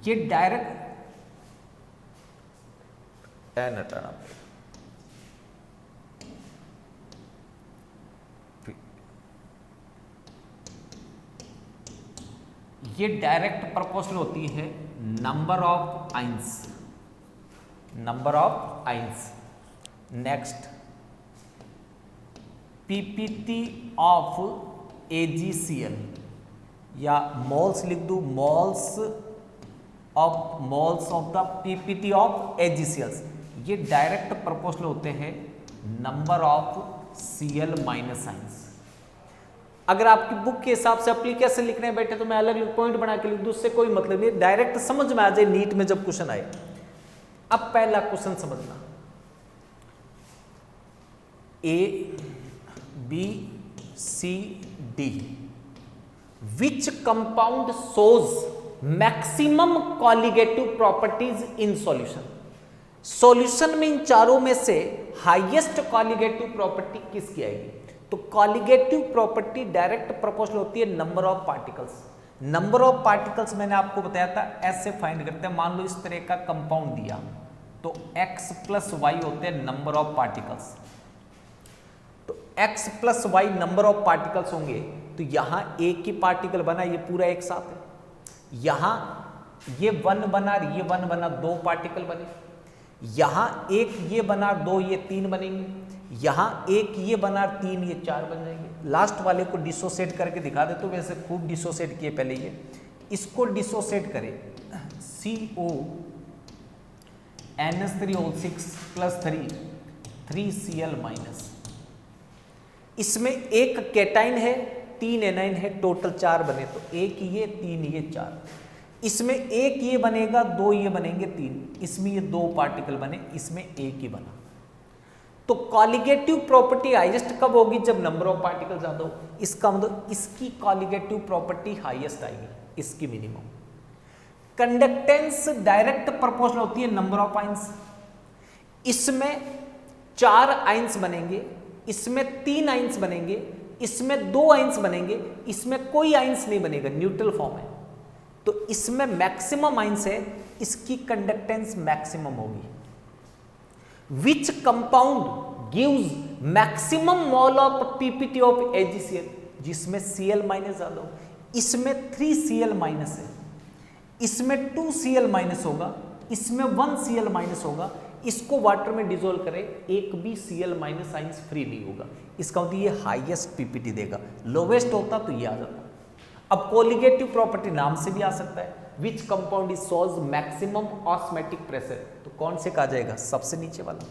ये डायरेक्ट हटाना, ये डायरेक्ट प्रोपोर्शनल होती है number of ions, number of ions. Next PPT of AgCl, या मोल्स लिख दूं, moles of the PPT of AgCl, ये डायरेक्ट प्रोपोर्शनल होते हैं number of Cl minus ions. अगर आपकी बुक के हिसाब से एप्लीकेशन लिखने बैठे तो मैं अलग अलग पॉइंट बना के लिख दूं, उससे कोई मतलब नहीं, डायरेक्ट समझ में आ जाए नीट में जब क्वेश्चन आए। अब पहला क्वेश्चन समझना, ABCD, which compound shows maximum colligative properties in solution. Solution में इन चारों में से हाईएस्ट कॉलिगेटिव प्रॉपर्टी किसकी आएगी? तो कॉलिगेटिव प्रॉपर्टी डायरेक्ट प्रोपोर्शनल होती है number of particles. Number of particles मैंने आपको बताया था ऐसे फाइंड करते हैं। मान लो इस तरह का कंपाउंड दिया तो x प्लस वाई होते हैं नंबर ऑफ पार्टिकल्स, तो x plus y number of particles होंगे, तो यहां एक ही पार्टिकल बना, ये पूरा एक साथ है। यहां ये 1 बना, ये 1 बना, 2 पार्टिकल बने। यहां एक ये बना, 2 ये 3 बनेंगे। यहां एक ये बना, 3 ये 4 बन जाएंगे। लास्ट वाले को डिसोसिएट करके दिखा दे, तो वैसे खूब डिसोसिएट किए पहले, ये इसको डिसोसिएट करें, CO NH3O6 + 3Cl माइनस। इसमें एक कैटाइन है, 3 एनाइन है, टोटल 4 बने, तो एक ये 3 ये 4। इसमें एक ये बनेगा, 2 ये बनेंगे, 3। इसमें ये 2 पार्टिकल बने, इसमें एक ही बना। तो कॉलिगेटिव प्रॉपर्टी हाईएस्ट कब होगी? जब नंबर ऑफ पार्टिकल ज्यादा हो। इसका मतलब इसकी कॉलिगेटिव प्रॉपर्टी हाईएस्ट आएगी, इसकी मिनिमम। कंडक्टेंस डायरेक्ट प्रोपोर्शनल होती है नंबर ऑफ आइंस। इसमें 4 आइंस बनेंगे, इसमें 3 आइंस बनेंगे, इसमें 2 आइंस बनेंगे, इसमें कोई आइंस नहीं बनेगा, न्यूट्रल फॉर्म है। तो इसमें मैक्सिमम आइंस है, इसकी कंडक्टेंस मैक्सिमम होगी। Which compound gives maximum mole of PPT of AgCl, जिसमें Cl माइनस ज्यादा हो। इसमें 3Cl माइनस है, इसमें 2Cl माइनस होगा, इसमें 1Cl माइनस होगा। इसको वाटर में डिसॉल्व करें, एक भी Cl माइनस आइंस फ्री नहीं होगा। इसका मतलब ये हाईएस्ट पीपीटी देगा। लोवेस्ट होता तो ये आ जाता। अब कॉलिगेटिव प्रॉपर्टी नाम से भी आ सकता है, which compound is shows maximum osmotic pressure, तो कौन से का जाएगा? सबसे नीचे वाला।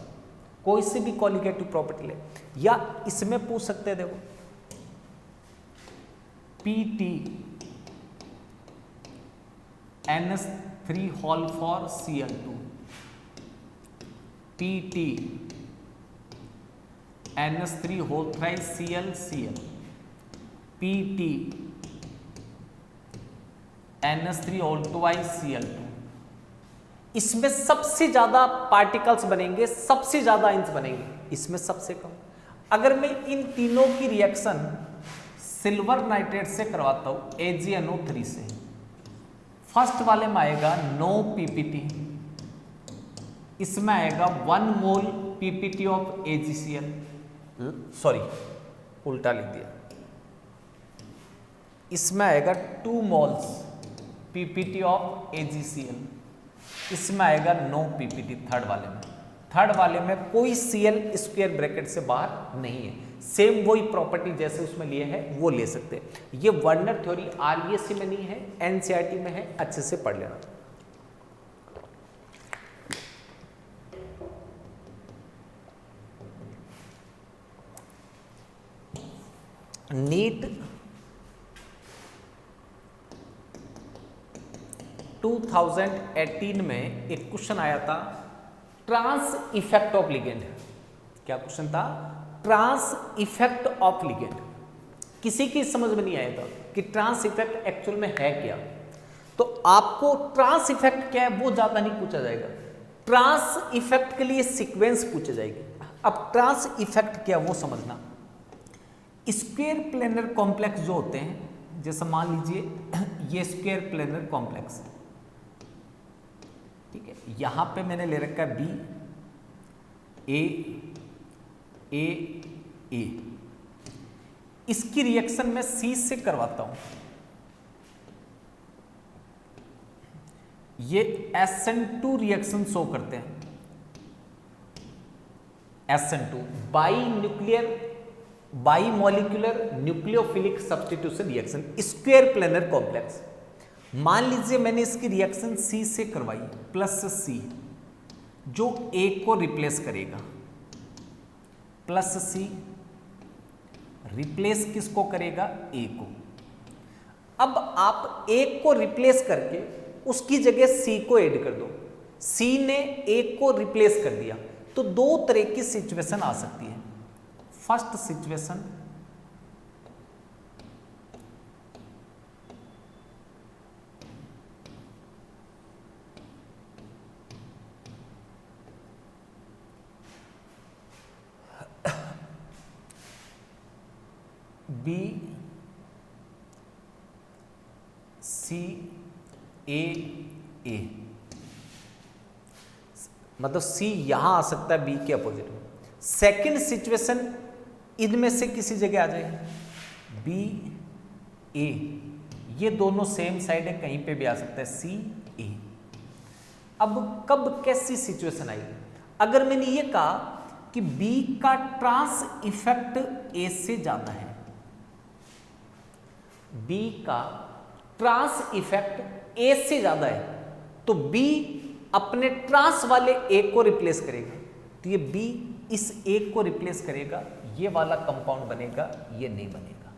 कोई से भी कॉलिगेटिव प्रॉपर्टी ले, या इसमें पूछ सकते हैं, देखो PT NH3 whole four Cl2, PT NH3 whole thrice Cl, PT NH3 whole twice Cl2। इसमें सबसे ज्यादा पार्टिकल्स बनेंगे, सबसे ज्यादा आइंस बनेंगे, इसमें सबसे कम। अगर मैं इन तीनों की रिएक्शन सिल्वर नाइट्रेट से करवाता हूं, AgNO3 से, फर्स्ट वाले में आएगा नो पीपीटी, इसमें आएगा 1 मोल पीपीटी ऑफ AgCl, सॉरी उल्टा लिख दिया, इसमें आएगा 2 मोल्स पीपीटी ऑफ AgCl, इसमें आएगा नो पीपीटी थर्ड वाले में कोई Cl स्क्वायर ब्रैकेट से बाहर नहीं है, सेम वही प्रॉपर्टी जैसे उसमें लिए है वो ले सकते हैं। ये वर्नर थ्योरी RESC में नहीं है, NCERT में है, अच्छे से पढ़ लेना। नीट 2018 में एक क्वेश्चन आया था, ट्रांस इफेक्ट ऑफ लिगेंड। क्या क्वेश्चन था? Trans effect of ligand. किसी की समझ में नहीं आया था कि ट्रांस इफेक्ट एक्चुअल में है क्या, तो आपको ट्रांस इफेक्ट क्या है वो ज्यादा नहीं पूछा जाएगा, ट्रांस इफेक्ट के लिए सीक्वेंस पूछे जाएगी। अब ट्रांस इफेक्ट क्या वो समझना। स्क्वायर प्लेनर कॉम्प्लेक्स जो होते हैं, जैसे मान लीजिए ये स्क्वायर प्लेनर कॉम्प्लेक्स, ठीक है, यहां पे मैंने ले रखा है बी ए, इसकी रिएक्शन मैं सी से करवाता हूं, ये SN2 रिएक्शन शो करते हैं, SN2 by molecular nucleophilic substitution reaction, square planar complex. मान लीजिए मैंने इसकी रिएक्शन सी से करवाई, प्लस सी जो ए को रिप्लेस करेगा, प्लस सी रिप्लेस किसको करेगा? ए को। अब आप ए को रिप्लेस करके उसकी जगह सी को ऐड कर दो, सी ने ए को रिप्लेस कर दिया, तो दो तरह की सिचुएशन आ सकती है। फर्स्ट सिचुएशन, बी सी ए, मतलब सी यहां आ सकता है बी के अपोजिट में। सेकंड सिचुएशन इनमें से किसी जगह आ जाएगी, बी ए, ये दोनों सेम साइड है, कहीं पे भी आ सकता है सी ए। अब कब कैसी सिचुएशन आएगी? अगर मैंने ये कहा कि बी का ट्रांस इफेक्ट ए से ज्यादा है, बी का ट्रांस इफेक्ट ए से ज्यादा है, तो बी अपने ट्रांस वाले ए को रिप्लेस करेगा, तो ये बी इस ए को रिप्लेस करेगा, ये वाला कंपाउंड बनेगा, ये नहीं बनेगा।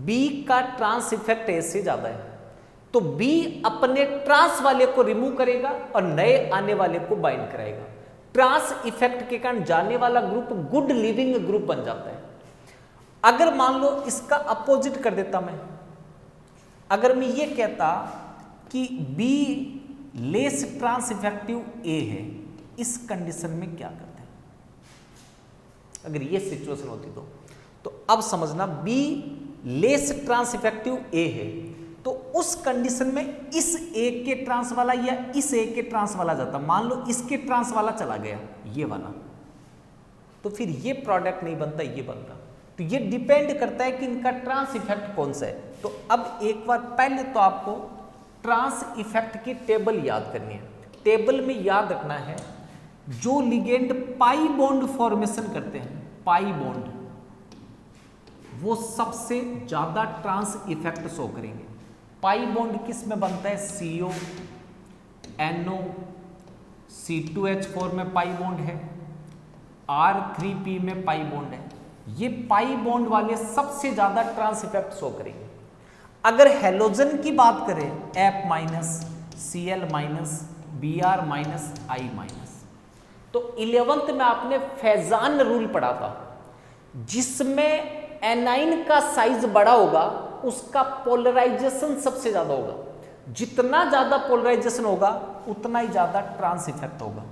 बी का ट्रांस इफेक्ट ए से ज्यादा है, तो बी अपने ट्रांस वाले को रिमूव करेगा और नए आने वाले को बाइंड कराएगा। ट्रांस इफेक्ट के कारण जाने वाला ग्रुप गुड लिविंग ग्रुप बन जाता है। अगर मान लो इसका अपोजिट कर देता मैं, अगर मैं ये कहता कि बी लेस ट्रांस इफेक्टिव ए है, इस कंडीशन में क्या करते हैं? अगर ये सिचुएशन होती तो अब समझना, बी लेस ट्रांस इफेक्टिव ए है, तो उस कंडीशन में इस ए के ट्रांस वाला या इस ए के ट्रांस वाला जाता, मान लो इसके ट्रांस वाला चला गया, ये वाला, तो फिर ये प्रोडक्ट नहीं बनता, ये बनता। तो ये डिपेंड करता है कि इनका ट्रांस इफेक्ट कौन सा है। तो अब एक बार पहले तो आपको ट्रांस इफेक्ट की टेबल याद करनी है। टेबल में याद रखना है, जो लिगेंड पाई बॉन्ड फॉर्मेशन करते हैं, पाई बॉन्ड, वो सबसे ज्यादा ट्रांस इफेक्ट शो करेंगे। पाई बॉन्ड किस में बनता है? CO, NO, C2H4 में पाई बॉन्ड है, R3P में पाई बॉन्ड है। ये पाई बॉन्ड वाले सबसे ज्यादा ट्रांस इफेक्ट शो करेंगे। अगर हेलोजन की बात करें, F-, Cl-, Br-, I-, तो 11th में आपने फैजान रूल पढ़ा था, जिसमें एनाइन का साइज बड़ा होगा उसका पोलराइजेशन सबसे ज्यादा होगा। जितना ज्यादा पोलराइजेशन होगा उतना ही ज्यादा ट्रांस इफेक्ट होगा।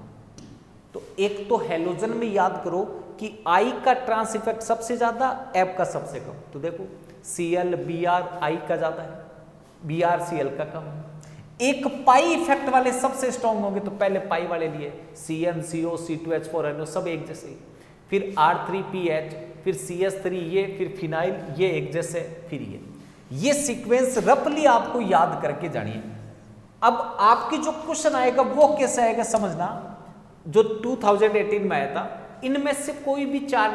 तो एक तो हेलोजन में याद करो कि I का ट्रांस इफेक्ट सबसे ज्यादा, F का सबसे कम। तो देखो Cl, Br, I का ज्यादा है, BrCl का कम। एक पाई इफेक्ट वाले सबसे स्ट्रॉन्ग होंगे तो पहले पाई वाले लिए CnCO C2H4NO सब एक जैसे, फिर R3PH, फिर CS3 ये, फिर फिनाइल ये एक जैसे, फिर ये सीक्वेंस रफली आपको याद करके जानिए। अब आपकी जो क्वेश्चन आएगा वो कैसे आएगा समझना, जो 2018 में आया था, इनमें से कोई भी 4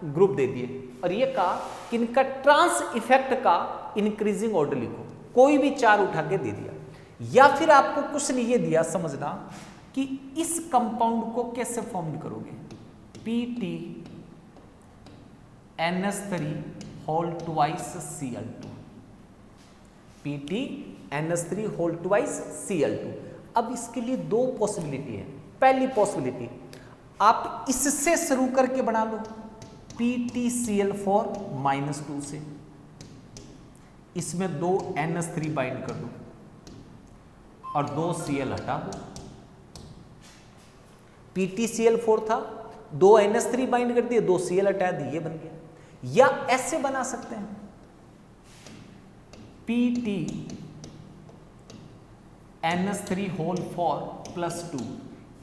ग्रुप दे दिए और ये कहा कि इनका ट्रांस इफेक्ट का इंक्रीजिंग ऑर्डर लिखो, कोई भी 4 उठा के दे दिया। या फिर आपको क्वेश्चन ये दिया समझना कि इस कंपाउंड को कैसे फॉर्म करोगे, PTNS3 whole twice Cl2, PTNS3 whole twice Cl2। अब इसके लिए 2 पॉसिबिलिटी है। पहली पॉसिबिलिटी आप इससे शुरू करके बना लो, PTCl4 -2 से, इसमें 2 NS3 बाइंड कर दो और 2 Cl हटा दो। PTCl4 था, 2 NS3 बाइंड कर दिए, 2 Cl हटा दिए, ये बन गया। या ऐसे बना सकते हैं, PTNS3 होल 4 +2,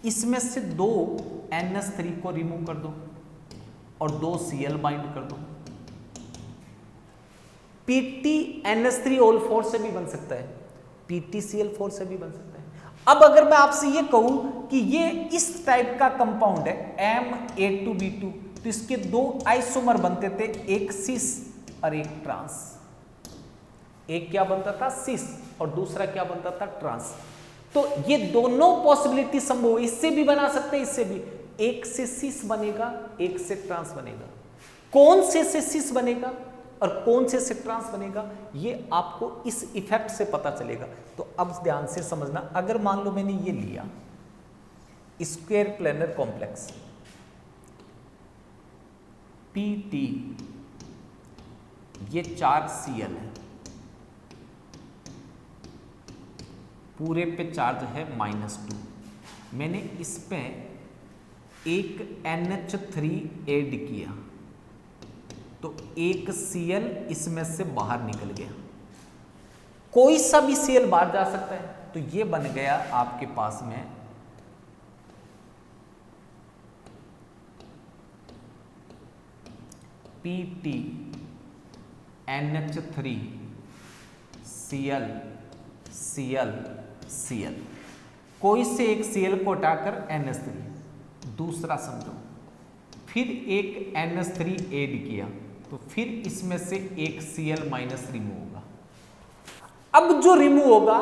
इसमें से 2 NS3 को रिमूव कर दो और 2 Cl बाइंड कर दो। PTNS3 होल 4 से भी बन सकता है, PTCl4 से भी बन सकता है। अब अगर मैं आपसे ये कहूं कि ये इस टाइप का कंपाउंड है M8-2B2, तो इसके 2 आइसोमर बनते थे, एक सिस और एक ट्रांस। एक क्या बनता था, सिस, और दूसरा क्या बनता था, ट्रांस। तो ये दोनों पॉसिबिलिटी संभव, इससे भी बना सकते हैं, इससे भी। एक से सिस बनेगा, एक से ट्रांस बनेगा। कौन से सिस बनेगा और कौन से ट्रांस बनेगा, ये आपको इस इफेक्ट से पता चलेगा। तो अब ध्यान से समझना, अगर मान लो मैंने ये लिया स्क्वायर प्लेनर कॉम्प्लेक्स PT, ये 4 Cl है, पूरे पे चार्ज है -2, मैंने इस पे एक NH3 ऐड किया तो एक Cl इसमें से बाहर निकल गया, कोई सा भी Cl बाहर जा सकता है। तो ये बन गया आपके पास में PTNH3 Cl Cl Cl, कोई से एक Cl को हटाकर NH3, दूसरा समझो, फिर एक NH3 ऐड किया तो फिर इसमें से एक Cl- रिमूव होगा। अब जो रिमूव होगा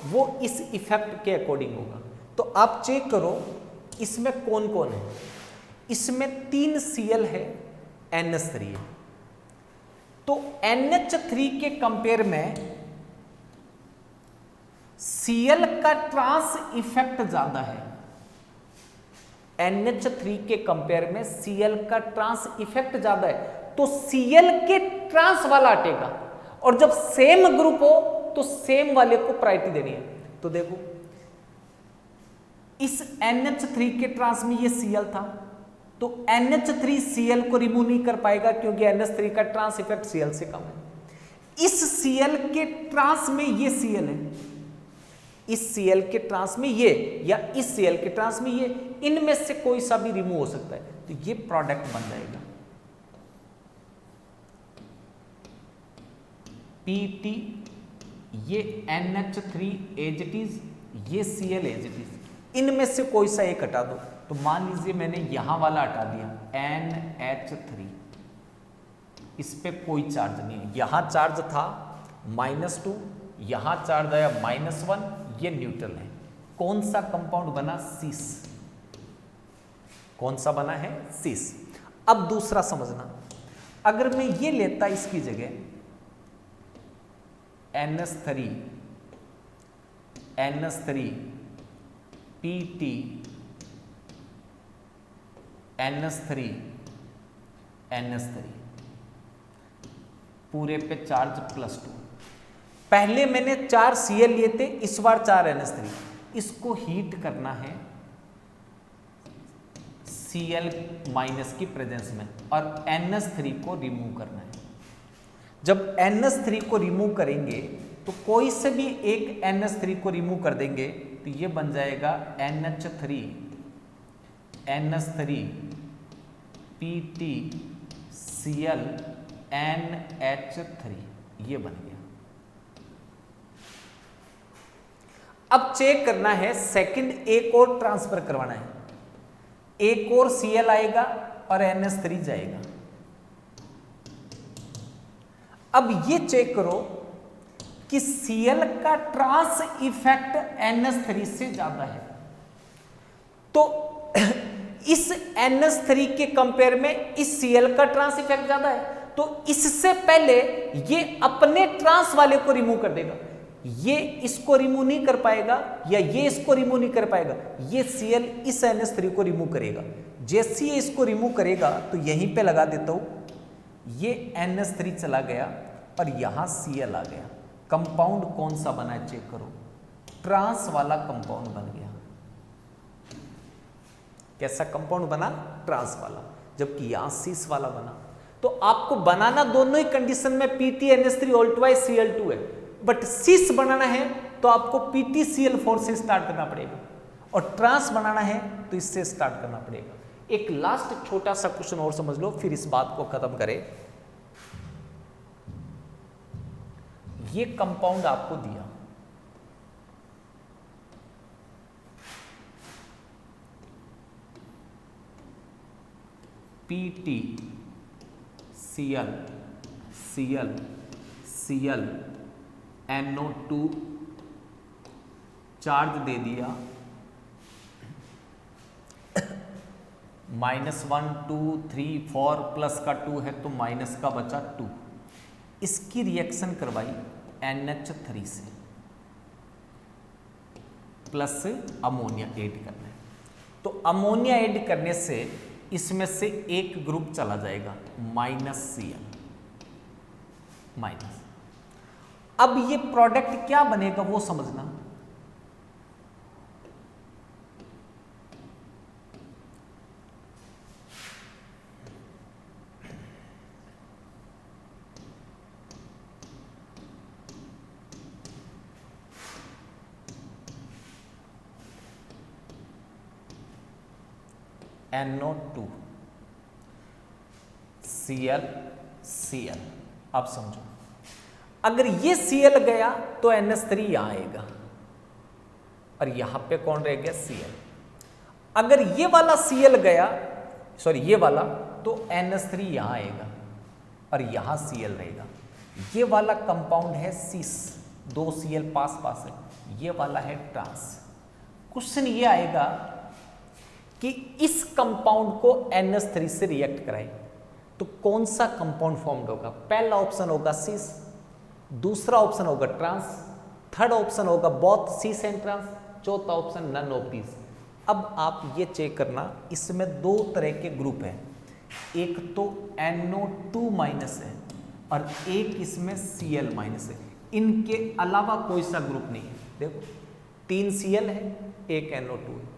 वो इस इफेक्ट के अकॉर्डिंग होगा। तो आप चेक करो इसमें कौन कौन है, इसमें 3 Cl है, NH3 है, तो NH3 के कंपेयर में Cl का ट्रांस इफेक्ट ज्यादा है। NH3 के कंपेयर में Cl का ट्रांस इफेक्ट ज्यादा है, तो Cl के ट्रांस वाला हटेगा, और जब सेम ग्रुप हो तो सेम वाले को प्रायोरिटी देनी है। तो देखो इस NH3 के ट्रांस में ये Cl था, तो NH3 Cl को रिमूव नहीं कर पाएगा क्योंकि NH3 का ट्रांस इफेक्ट Cl से कम है। इस Cl के ट्रांस में ये Cl है, इस Cl के ट्रांस में ये, या इस Cl के ट्रांस में ये, इनमें से कोई सा भी रिमूव हो सकता है, तो ये प्रोडक्ट बन जाएगा PT, ये NH3 एज इट इज, ये Cl एज इट इज, इनमें से कोई सा एक हटा दो। तो मान लीजिए मैंने यहां वाला हटा दिया NH3, इस पे कोई चार्ज नहीं है, यहां चार्ज था -2, यहां चार्ज आया -1, ये न्यूट्रल है। कौन सा कंपाउंड बना, सिस, कौन सा बना है, सिस। अब दूसरा समझना, अगर मैं ये लेता इसकी जगह NH3 PT NH3 पूरे पे चार्ज +2, पहले मैंने 4 Cl लिए थे, इस बार 4 NH3, इसको हीट करना है Cl- की प्रेजेंस में और NH3 को रिमूव करना है। जब NH3 को रिमूव करेंगे तो कोई से भी एक NH3 को रिमूव कर देंगे तो ये बन जाएगा NH3 PtCl NH3, ये बन गया। अब चेक करना है सेकंड, एक और ट्रांसफर करवाना है, एक और Cl आएगा और NH3 जाएगा। अब ये चेक करो कि Cl का ट्रांस इफेक्ट NH3 से ज्यादा है, तो इस NH3 के कंपेयर में इस Cl का ट्रांस इफेक्ट ज्यादा है, तो इससे पहले ये अपने ट्रांस वाले को रिमूव कर देगा। ये इसको रिमूव नहीं कर पाएगा या ये इसको रिमूव नहीं कर पाएगा, ये Cl इस NH3 को रिमूव करेगा। जैसे ही इसको रिमूव करेगा तो यहीं पे लगा देता हूं, ये NH3 चला गया और यहां Cl आ गया। कंपाउंड कौन सा बना है चेक करो, ट्रांस वाला कंपाउंड बन गया। कैसा कंपाउंड बना? ट्रांस वाला, जबकि यहां सीस वाला बना। तो आपको बनाना दोनों ही कंडीशन में PtNH3(Cl2) है, बट सीस बनाना है तो आपको PtCl4 से स्टार्ट करना पड़ेगा और ट्रांस बनाना है तो इससे स्टार्ट करना पड़ेगा। एक लास्ट छोटा सा क्वेश्चन और समझ लो, फिर इस बात को खत्म करें। ये कंपाउंड आपको दिया, PtCl NO2 चार्ज दे दिया, -1 2 3 4 प्लस का 2 है तो माइनस का बचा 2। इसकी रिएक्शन करवाई NH3 से, प्लस अमोनिया ऐड करना है। तो अमोनिया ऐड करने से इसमें से एक ग्रुप चला जाएगा -Cl माइनस। अब ये प्रोडक्ट क्या बनेगा वो समझना। NO2 Cl। अब समझो, अगर ये Cl गया तो NH3 यहां आएगा और यहां पे कौन रह गया? Cl। अगर ये वाला Cl गया, सॉरी ये वाला, तो NH3 यहां आएगा और यहां Cl रहेगा। ये वाला कंपाउंड है सीस, 2 Cl पास पास है, ये वाला है ट्रांस। क्वेश्चन ये आएगा कि इस कंपाउंड को NH3 से रिएक्ट कराएं तो कौन सा कंपाउंड फॉर्म्ड होगा? पहला ऑप्शन होगा सीस, दूसरा ऑप्शन होगा ट्रांस, थर्ड ऑप्शन होगा बोथ सीस एंड ट्रांस, चौथा ऑप्शन नन ऑफ दीज। अब आप ये चेक करना, इसमें 2 तरह के ग्रुप हैं, एक तो NO2 माइनस है और एक इसमें Cl माइनस है। इनके अलावा कोई सा ग्रुप नहीं है। देखो 3 Cl है, एक NO2 है।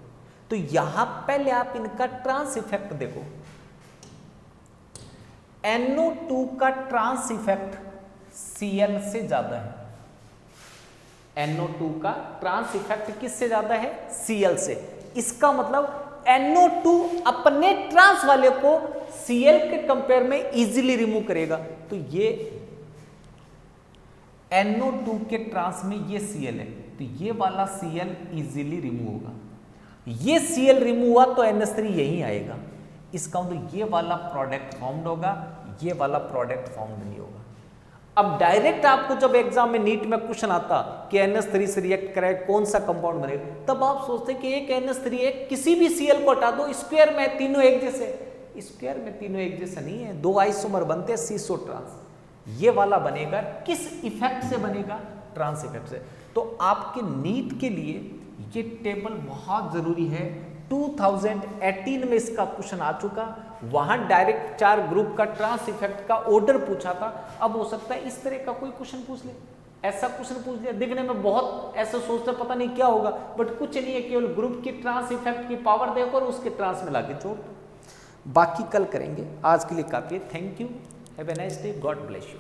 तो यहां पहले आप इनका ट्रांस इफेक्ट देखो, NO2 का ट्रांस इफेक्ट Cl से ज्यादा है। NO2 का ट्रांस इफेक्ट किससे ज्यादा है? Cl से। इसका मतलब NO2 अपने ट्रांस वाले को Cl के कंपेयर में इजीली रिमूव करेगा। तो ये NO2 के ट्रांस में ये Cl है, तो ये वाला Cl इजीली रिमूव होगा। ये Cl रिमूव हुआ तो NH3 यहीं आएगा। इसका मतलब ये वाला प्रोडक्ट फॉर्म्ड होगा, ये वाला प्रोडक्ट फॉर्म्ड नहीं होगा। अब डायरेक्ट आपको जब एग्जाम में नीट में क्वेश्चन आता कि NH3 से रिएक्ट कराए कौन सा कंपाउंड बनेगा, तब आप सोचते कि एक NH3 है, किसी भी Cl को हटा दो, स्क्वायर में तीनों एक जैसे। स्क्वायर में तीनों एक जैसा नहीं है, 2 आइसोमर बनते हैं सीसो ट्रांस। ये वाला बनेगा किस इफेक्ट से बनेगा? ट्रांस इफेक्ट से। तो आपके नीट के लिए ये टेबल बहुत जरूरी है। 2018 में इसका क्वेश्चन आ चुका, वहां डायरेक्ट 4 ग्रुप का ट्रांस इफेक्ट का ऑर्डर पूछा था। अब हो सकता है इस तरह का कोई क्वेश्चन पूछ ले, ऐसा क्वेश्चन पूछ लिया, दिखने में बहुत ऐसा सोचते पता नहीं क्या होगा, बट कुछ नहीं है, केवल ग्रुप की ट्रांस इफेक्ट की पावर देखो और उसके ट्रांस में लाके छोड़। बाकी कल करेंगे, आज के लिए काफी है। Thank you, have a nice day, God bless you.